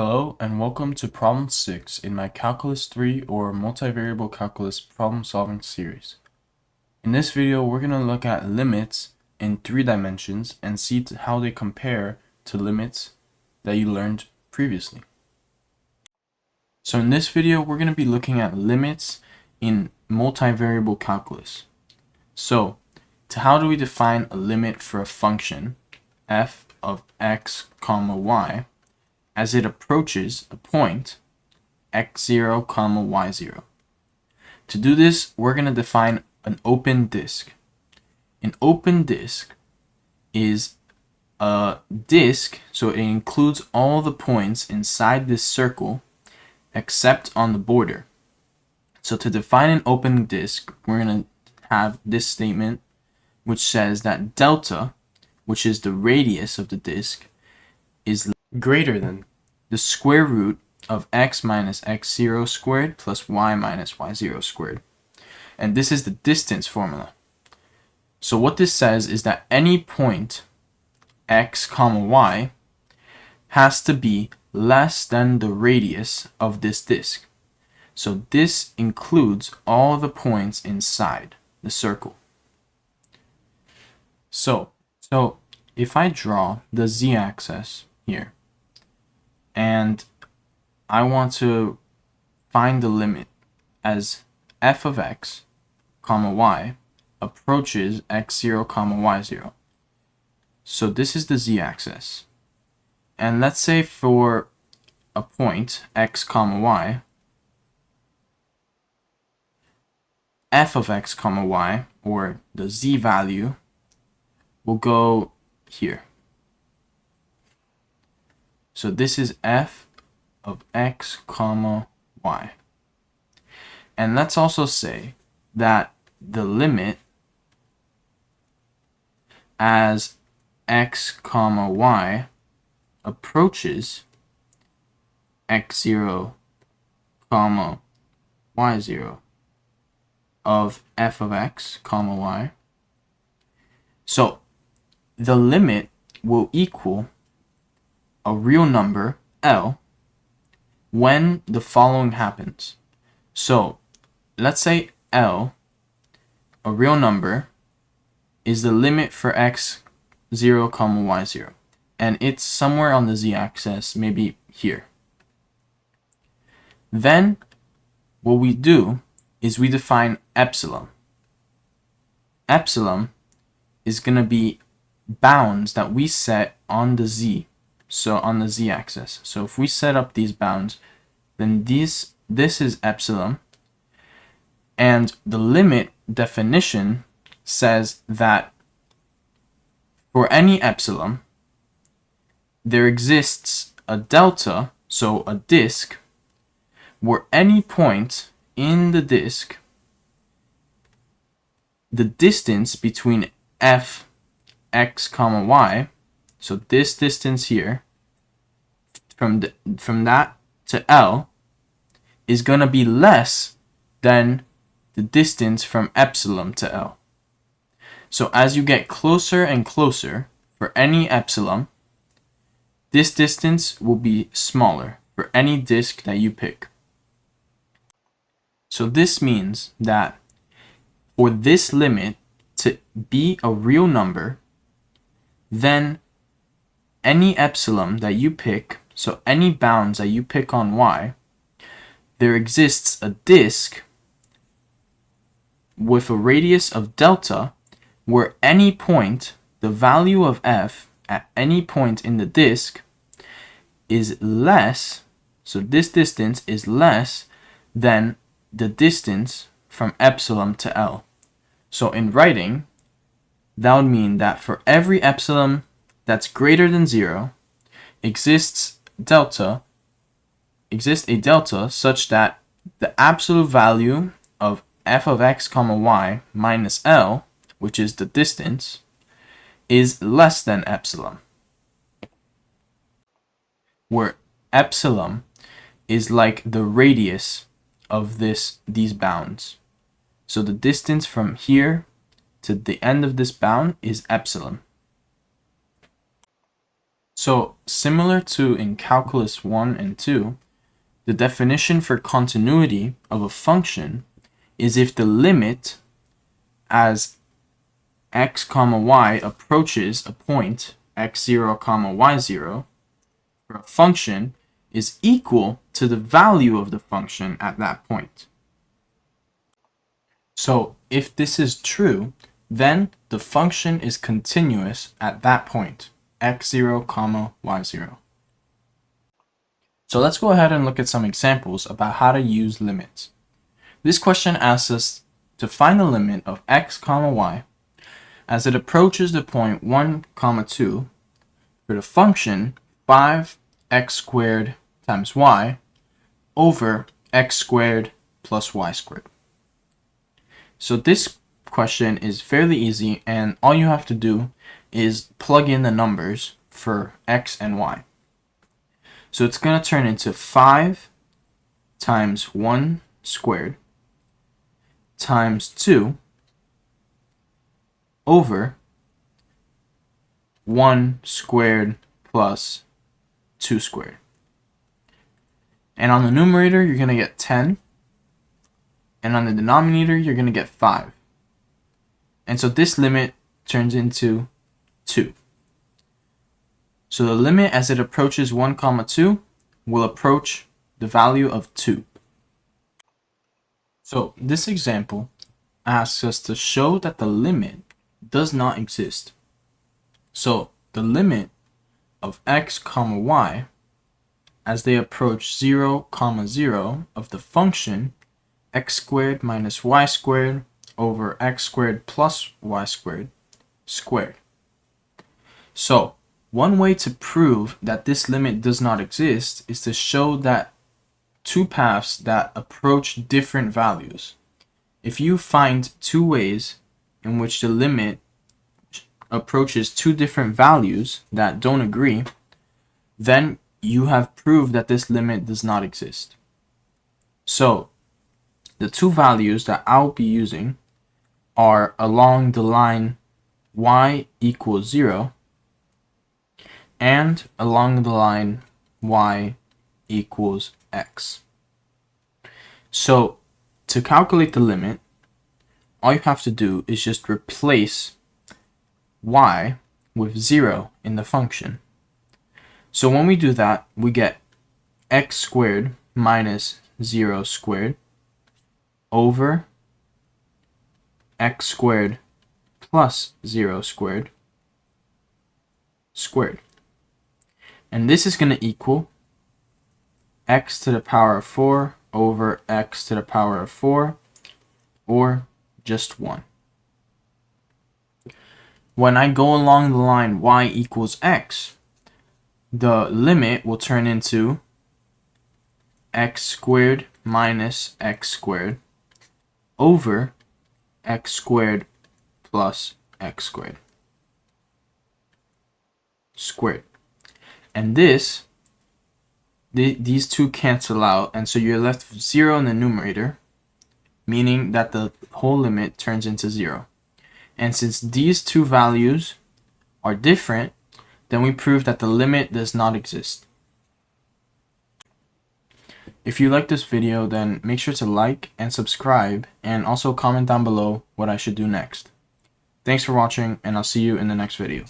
Hello and welcome to problem 6 in my Calculus 3 or Multivariable Calculus problem solving series. In this video we're going to look at limits in 3 dimensions and see how they compare to limits that you learned previously. So in this video we're going to be looking at limits in multivariable calculus. So how do we define a limit for a function f of x comma y as it approaches a point x0 comma y0. To do this, we're going to define an open disk. An open disk is a disk, so it includes all the points inside this circle except on the border. So to define an open disk, we're going to have this statement which says that delta, which is the radius of the disk, is greater than the square root of x minus x0 squared plus y minus y0 squared. And this is the distance formula. So what this says is that any point x comma y has to be less than the radius of this disk. So this includes all the points inside the circle. So if I draw the z-axis here, and I want to find the limit as f of x comma y approaches x0 comma y0. So this is the z-axis. And let's say for a point x comma y, f of x comma y, or the z value, will go here. So this is f of x comma y. And let's also say that the limit as x comma y approaches x0 comma y0 of f of x comma y. So the limit will equal a real number, L, when the following happens. So let's say L, a real number, is the limit for x0 comma y0. And it's somewhere on the z-axis, maybe here. Then what we do is we define epsilon. Epsilon is going to be bounds that we set on the z, so on the z-axis. So if we set up these bounds, then this is epsilon, and the limit definition says that for any epsilon there exists a delta, so a disk, where any point in the disk, the distance between f x comma y, so this distance here from that to L, is going to be less than the distance from epsilon to L. So as you get closer and closer for any epsilon, this distance will be smaller for any disk that you pick. So this means that for this limit to be a real number, then any epsilon that you pick, so any bounds that you pick on y, there exists a disk with a radius of delta where any point, the value of f at any point in the disk is less, so this distance is less than the distance from epsilon to L. So in writing, that would mean that for every epsilon that's greater than 0, exists a delta such that the absolute value of f of x comma y minus L, which is the distance, is less than epsilon, where epsilon is like the radius of these bounds. So the distance from here to the end of this bound is epsilon. So similar to in calculus 1 and 2, the definition for continuity of a function is if the limit as x comma y approaches a point x0 comma y0 for a function is equal to the value of the function at that point. So if this is true, then the function is continuous at that point, x0 comma y0. So let's go ahead and look at some examples about how to use limits. This question asks us to find the limit of x comma y as it approaches the point 1 comma 2 for the function 5x squared times y over x squared plus y squared. So this question is fairly easy, and all you have to do is plug in the numbers for x and y. So it's going to turn into 5 times 1 squared times 2 over 1 squared plus 2 squared. And on the numerator, you're going to get 10. And on the denominator, you're going to get 5. And so this limit turns into 2. So the limit as it approaches 1 comma 2 will approach the value of 2. So this example asks us to show that the limit does not exist. So the limit of x comma y as they approach 0 comma 0 of the function x squared minus y squared over x squared plus y squared squared. So one way to prove that this limit does not exist is to show that two paths that approach different values. If you find two ways in which the limit approaches two different values that don't agree, then you have proved that this limit does not exist. So the two values that I'll be using are along the line y equals 0 and along the line y equals x. So to calculate the limit, all you have to do is just replace y with 0 in the function. So when we do that, we get x squared minus 0 squared over x squared plus 0 squared squared. And this is going to equal x to the power of 4 over x to the power of 4, or just 1. When I go along the line y equals x, the limit will turn into x squared minus x squared over x squared plus x squared squared. And these two cancel out, and so you're left with 0 in the numerator, meaning that the whole limit turns into 0. And since these two values are different, then we prove that the limit does not exist. If you like this video, then make sure to like and subscribe, and also comment down below what I should do next. Thanks for watching, and I'll see you in the next video.